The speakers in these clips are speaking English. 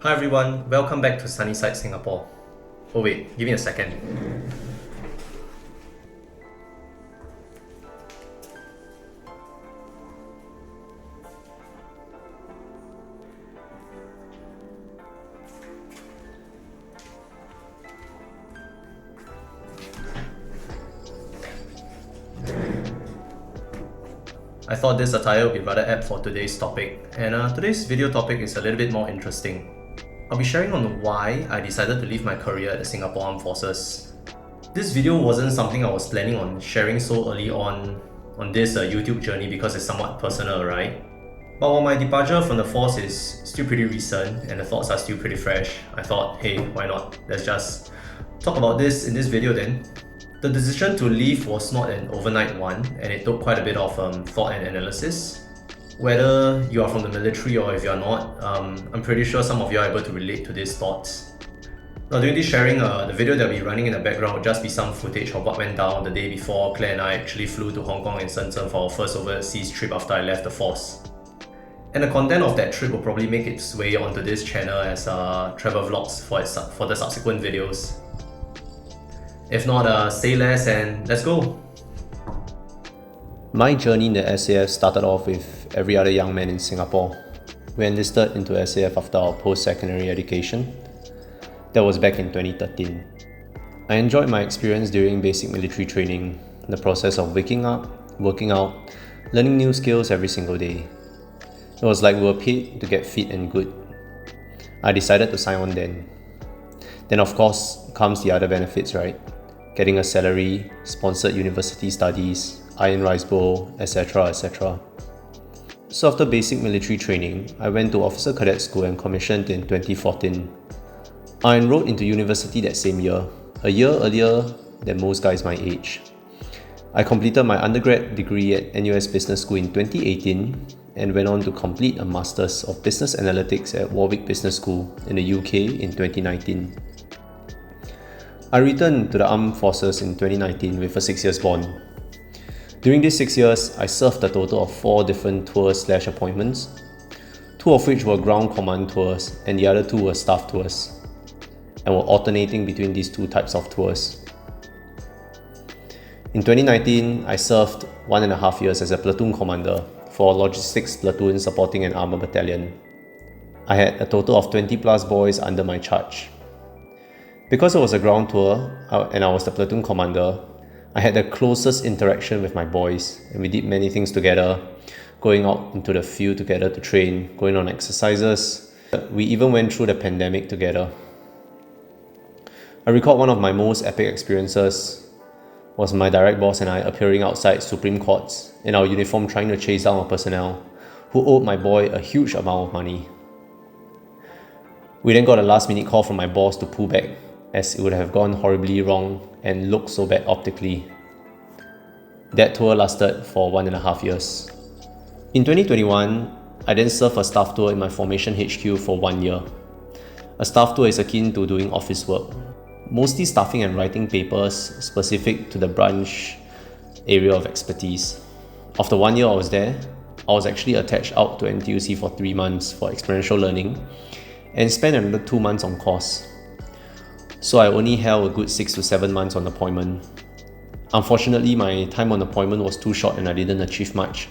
Hi everyone, welcome back to Sunnyside Singapore. Oh wait, give me a second. I thought this attire would be rather apt for today's topic, and today's video topic is a little bit more interesting. I'll be sharing on why I decided to leave my career at the Singapore Armed Forces. This video wasn't something I was planning on sharing so early on this YouTube journey because it's somewhat personal, right? But while my departure from the force is still pretty recent and the thoughts are still pretty fresh, I thought, hey, why not? Let's just talk about this in this video then. The decision to leave was not an overnight one, and it took quite a bit of thought and analysis. Whether you are from the military or if you're not, I'm pretty sure some of you are able to relate to these thoughts. Now, during this sharing, the video that will be running in the background will just be some footage of what went down the day before Claire and I actually flew to Hong Kong and Shenzhen for our first overseas trip after I left the force. And the content of that trip will probably make its way onto this channel as travel vlogs for the subsequent videos. If not, say less and let's go! My journey in the SAF started off with every other young man in Singapore. We enlisted into SAF after our post-secondary education. That was back in 2013. I enjoyed my experience during basic military training, the process of waking up, working out, learning new skills every single day. It was like we were paid to get fit and good. I decided to sign on then. Then of course comes the other benefits, right? Getting a salary, sponsored university studies, iron rice bowl, etc. etc. So after basic military training, I went to officer cadet school and commissioned in 2014. I enrolled into university that same year, a year earlier than most guys my age. I completed my undergrad degree at NUS Business School in 2018 and went on to complete a Masters of Business Analytics at Warwick Business School in the UK in 2019. I returned to the Armed Forces in 2019 with a 6 years bond. During these 6 years, I served a total of 4 different tours/appointments, 2 of which were ground command tours and the other 2 were staff tours, and were alternating between these 2 types of tours. In 2019, I served 1.5 years as a platoon commander for a logistics platoon supporting an armour battalion. I had a total of 20 plus boys under my charge. Because it was a ground tour and I was the platoon commander, I had the closest interaction with my boys, and we did many things together, going out into the field together to train, going on exercises. We even went through the pandemic together. I recall one of my most epic experiences was my direct boss and I appearing outside Supreme Courts in our uniform trying to chase down a personnel who owed my boy a huge amount of money. We then got a last minute call from my boss to pull back, as it would have gone horribly wrong and looked so bad optically. That tour lasted for 1.5 years. In 2021, I then served a staff tour in my formation HQ for 1 year. A staff tour is akin to doing office work, mostly staffing and writing papers specific to the branch area of expertise. After 1 year I was there, I was actually attached out to NTUC for 3 months for experiential learning and spent another 2 months on course. So I only held a good 6 to 7 months on deployment. Unfortunately, my time on deployment was too short and I didn't achieve much.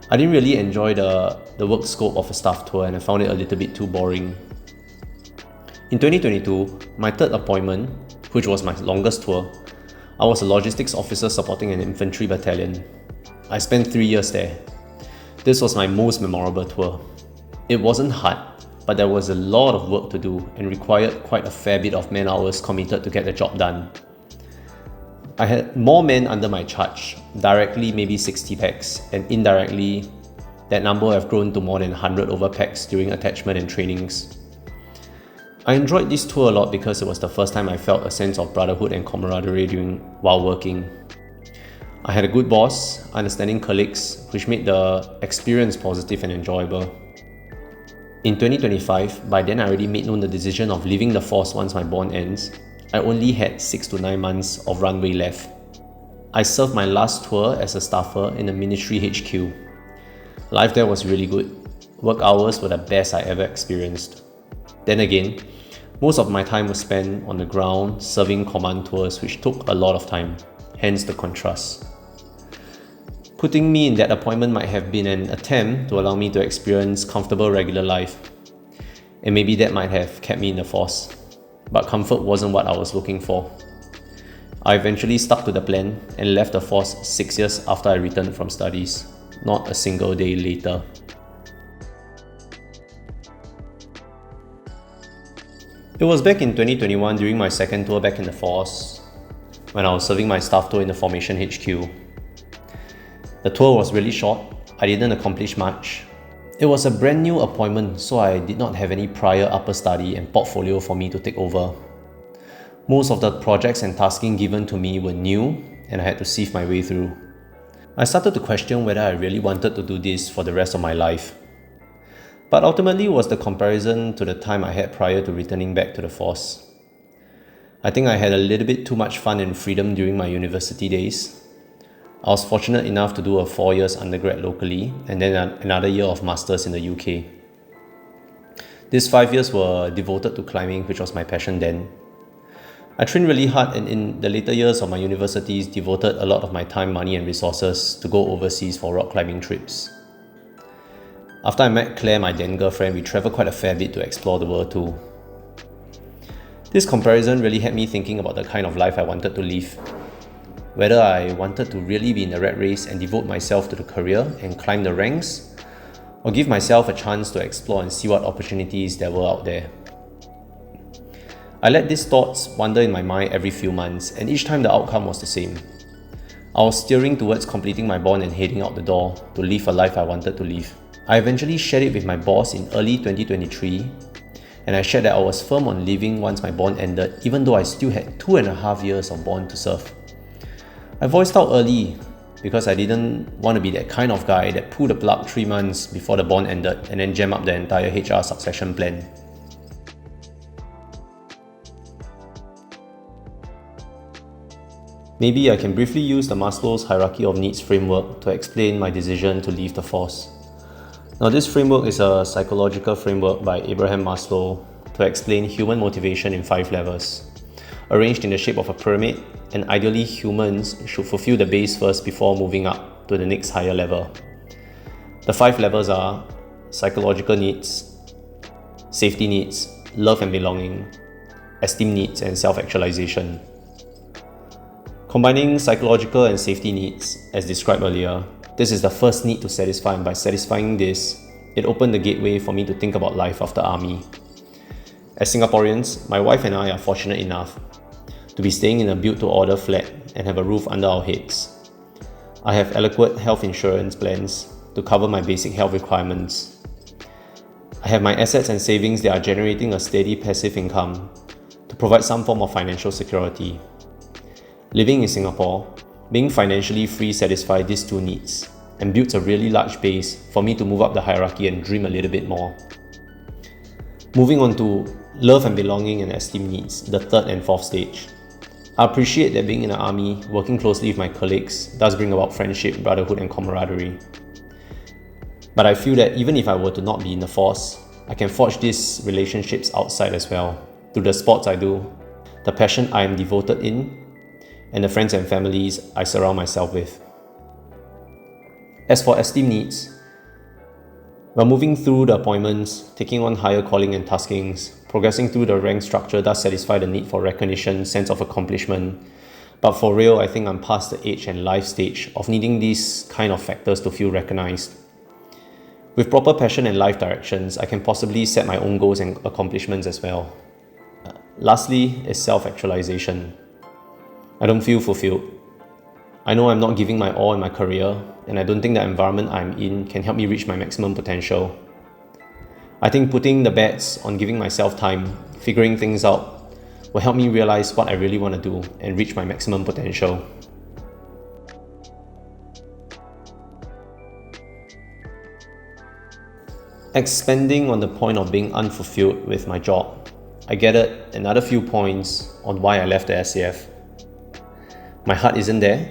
I didn't really enjoy the work scope of a staff tour and I found it a little bit too boring. In 2022, my third appointment, which was my longest tour, I was a logistics officer supporting an infantry battalion. I spent 3 years there. This was my most memorable tour. It wasn't hard, but there was a lot of work to do and required quite a fair bit of man hours committed to get the job done. I had more men under my charge, directly maybe 60 packs, and indirectly that number would have grown to more than 100 over packs during attachment and trainings. I enjoyed this tour a lot because it was the first time I felt a sense of brotherhood and camaraderie while working. I had a good boss, understanding colleagues, which made the experience positive and enjoyable. In 2025, by then I already made known the decision of leaving the force once my bond ends. I only had 6 to 9 months of runway left. I served my last tour as a staffer in the military HQ. Life there was really good. Work hours were the best I ever experienced. Then again, most of my time was spent on the ground serving command tours, which took a lot of time, hence the contrast. Putting me in that appointment might have been an attempt to allow me to experience comfortable regular life, and maybe that might have kept me in the force, but comfort wasn't what I was looking for. I eventually stuck to the plan and left the force 6 years after I returned from studies, not a single day later. It was back in 2021 during my second tour back in the force, when I was serving my staff tour in the Formation HQ. The tour was really short, I didn't accomplish much. It was a brand new appointment, so I did not have any prior upper study and portfolio for me to take over. Most of the projects and tasking given to me were new, and I had to sieve my way through. I started to question whether I really wanted to do this for the rest of my life. But ultimately it was the comparison to the time I had prior to returning back to the force. I think I had a little bit too much fun and freedom during my university days. I was fortunate enough to do a 4 years undergrad locally and then another year of masters in the UK. These 5 years were devoted to climbing, which was my passion then. I trained really hard, and in the later years of my universities devoted a lot of my time, money and resources to go overseas for rock climbing trips. After I met Claire, my then girlfriend, we travelled quite a fair bit to explore the world too. This comparison really had me thinking about the kind of life I wanted to live. Whether I wanted to really be in the rat race and devote myself to the career and climb the ranks, or give myself a chance to explore and see what opportunities there were out there. I let these thoughts wander in my mind every few months, and each time the outcome was the same. I was steering towards completing my bond and heading out the door to live a life I wanted to live. I eventually shared it with my boss in early 2023, and I shared that I was firm on leaving once my bond ended, even though I still had 2.5 years of bond to serve. I voiced out early because I didn't want to be that kind of guy that pulled the plug 3 months before the bond ended and then jam up the entire HR succession plan. Maybe I can briefly use the Maslow's hierarchy of needs framework to explain my decision to leave the force. Now, this framework is a psychological framework by Abraham Maslow to explain human motivation in 5 levels. Arranged in the shape of a pyramid, and ideally humans should fulfill the base first before moving up to the next higher level. The 5 levels are psychological needs, safety needs, love and belonging, esteem needs, and self-actualization. Combining psychological and safety needs, as described earlier, this is the first need to satisfy, and by satisfying this, it opened the gateway for me to think about life after army. As Singaporeans, my wife and I are fortunate enough to be staying in a built-to-order flat and have a roof under our heads. I have adequate health insurance plans to cover my basic health requirements. I have my assets and savings that are generating a steady passive income to provide some form of financial security. Living in Singapore, being financially free satisfies these 2 needs and builds a really large base for me to move up the hierarchy and dream a little bit more. Moving on to love and belonging and esteem needs, the 3rd and 4th stage. I appreciate that being in the army, working closely with my colleagues, does bring about friendship, brotherhood and camaraderie. But I feel that even if I were to not be in the force, I can forge these relationships outside as well, through the sports I do, the passion I am devoted in, and the friends and families I surround myself with. As for esteem needs, while moving through the appointments, taking on higher calling and taskings, progressing through the rank structure does satisfy the need for recognition, sense of accomplishment. But for real, I think I'm past the age and life stage of needing these kind of factors to feel recognized. With proper passion and life directions, I can possibly set my own goals and accomplishments as well. Lastly is self-actualization. I don't feel fulfilled. I know I'm not giving my all in my career, and I don't think the environment I'm in can help me reach my maximum potential. I think putting the bets on giving myself time, figuring things out, will help me realize what I really want to do and reach my maximum potential. Expanding on the point of being unfulfilled with my job, I gathered another few points on why I left the SAF. My heart isn't there,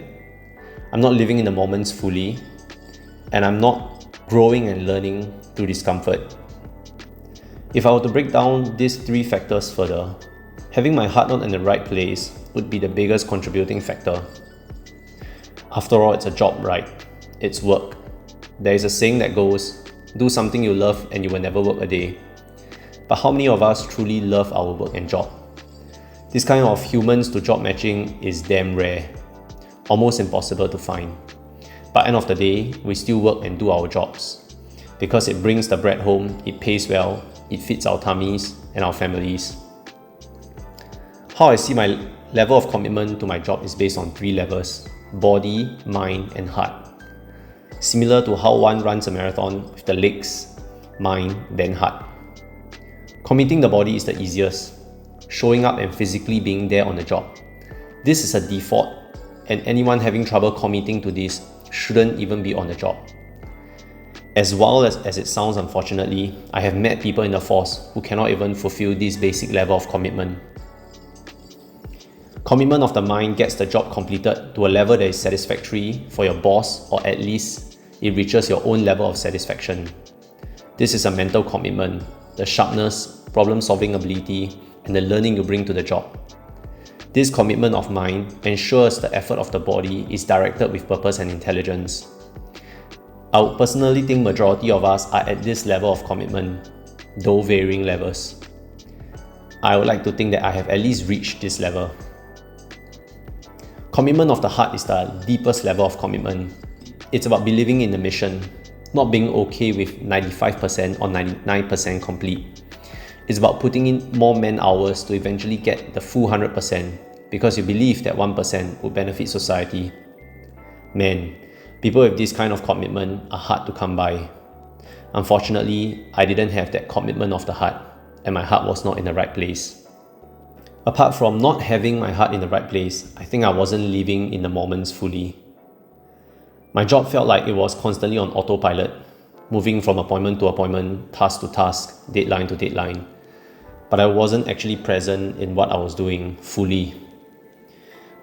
I'm not living in the moments fully, and I'm not growing and learning through discomfort. If I were to break down these three factors further, having my heart not in the right place would be the biggest contributing factor. After all, it's a job, right? It's work. There is a saying that goes, do something you love and you will never work a day. But how many of us truly love our work and job? This kind of humans to job matching is damn rare, almost impossible to find. But end of the day, we still work and do our jobs because it brings the bread home, it pays well, it feeds our tummies and our families. How I see my level of commitment to my job is based on three levels: body, mind, and heart. Similar to how one runs a marathon with the legs, mind, then heart. Committing the body is the easiest, showing up and physically being there on the job. This is a default, and anyone having trouble committing to this shouldn't even be on the job. As wild as it sounds, unfortunately, I have met people in the force who cannot even fulfill this basic level of commitment. Commitment of the mind gets the job completed to a level that is satisfactory for your boss, or at least it reaches your own level of satisfaction. This is a mental commitment, the sharpness, problem-solving ability, and the learning you bring to the job. This commitment of mind ensures the effort of the body is directed with purpose and intelligence. I would personally think majority of us are at this level of commitment, though varying levels. I would like to think that I have at least reached this level. Commitment of the heart is the deepest level of commitment. It's about believing in the mission, not being okay with 95% or 99% complete. It's about putting in more man hours to eventually get the full 100% because you believe that 1% would benefit society. Man, people with this kind of commitment are hard to come by. Unfortunately, I didn't have that commitment of the heart, and my heart was not in the right place. Apart from not having my heart in the right place, I think I wasn't living in the moments fully. My job felt like it was constantly on autopilot, moving from appointment to appointment, task to task, deadline to deadline. But I wasn't actually present in what I was doing fully.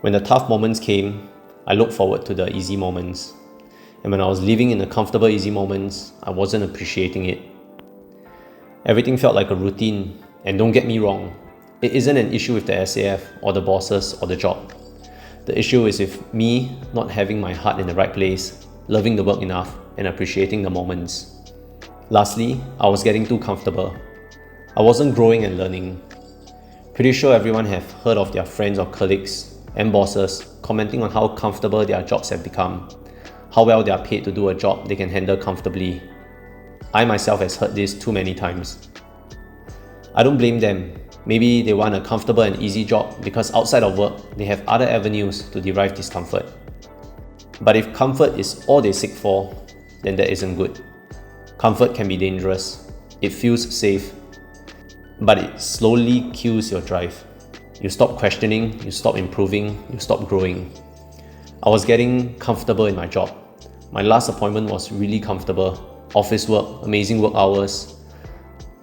When the tough moments came, I looked forward to the easy moments. And when I was living in the comfortable easy moments, I wasn't appreciating it. Everything felt like a routine, and don't get me wrong, it isn't an issue with the SAF or the bosses or the job. The issue is with me not having my heart in the right place, loving the work enough, and appreciating the moments. Lastly, I was getting too comfortable. I wasn't growing and learning. Pretty sure everyone have heard of their friends or colleagues and bosses commenting on how comfortable their jobs have become, how well they are paid to do a job they can handle comfortably. I myself has heard this too many times. I don't blame them. Maybe they want a comfortable and easy job because outside of work, they have other avenues to derive discomfort. But if comfort is all they seek for, then that isn't good. Comfort can be dangerous. It feels safe, but it slowly kills your drive. You stop questioning, you stop improving, you stop growing. I was getting comfortable in my job. My last appointment was really comfortable. Office work, amazing work hours.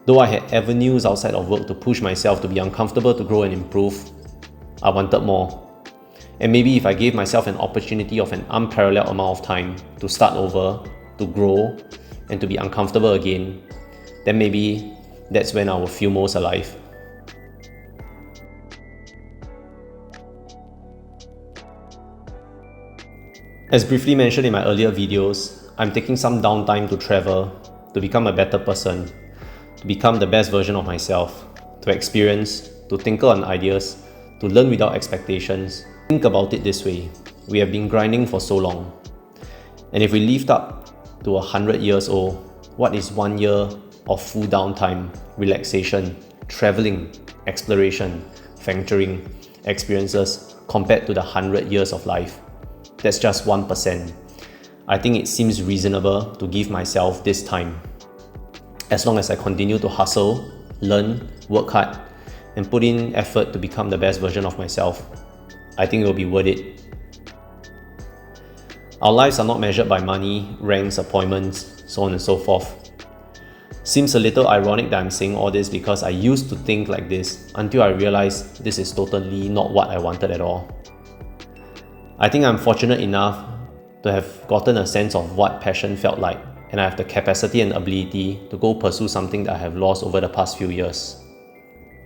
Though I had avenues outside of work to push myself to be uncomfortable, to grow and improve, I wanted more. And maybe if I gave myself an opportunity of an unparalleled amount of time to start over, to grow, and to be uncomfortable again, then maybe that's when I will feel most alive. As briefly mentioned in my earlier videos, I'm taking some downtime to travel, to become a better person, to become the best version of myself, to experience, to tinkle on ideas, to learn without expectations. Think about it this way: we have been grinding for so long. And if we lived up to 100 years old, what is 1 year of full downtime, relaxation, traveling, exploration, venturing, experiences compared to the 100 years of life? That's just 1%. I think it seems reasonable to give myself this time. As long as I continue to hustle, learn, work hard, and put in effort to become the best version of myself, I think it will be worth it. Our lives are not measured by money, ranks, appointments, so on and so forth. Seems a little ironic that I'm saying all this because I used to think like this until I realized this is totally not what I wanted at all. I think I'm fortunate enough to have gotten a sense of what passion felt like and I have the capacity and ability to go pursue something that I have lost over the past few years.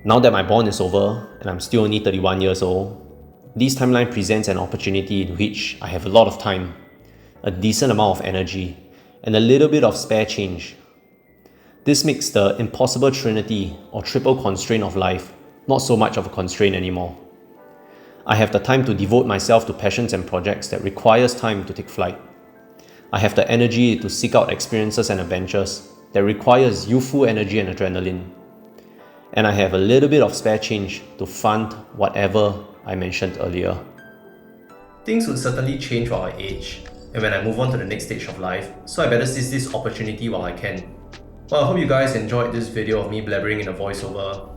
Now that my bond is over, and I'm still only 31 years old, this timeline presents an opportunity in which I have a lot of time, a decent amount of energy, and a little bit of spare change. This makes the impossible trinity or triple constraint of life not so much of a constraint anymore. I have the time to devote myself to passions and projects that requires time to take flight. I have the energy to seek out experiences and adventures that requires youthful energy and adrenaline. And I have a little bit of spare change to fund whatever I mentioned earlier. Things would certainly change while I age, and when I move on to the next stage of life, so I better seize this opportunity while I can. Well, I hope you guys enjoyed this video of me blabbering in a voiceover,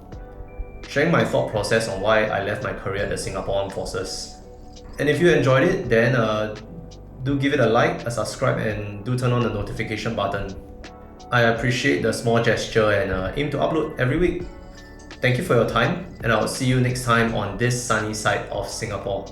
sharing my thought process on why I left my career at the Singapore Armed Forces. And if you enjoyed it, then do give it a like, a subscribe, and do turn on the notification button. I appreciate the small gesture and aim to upload every week. Thank you for your time, and I will see you next time on this sunny side of Singapore.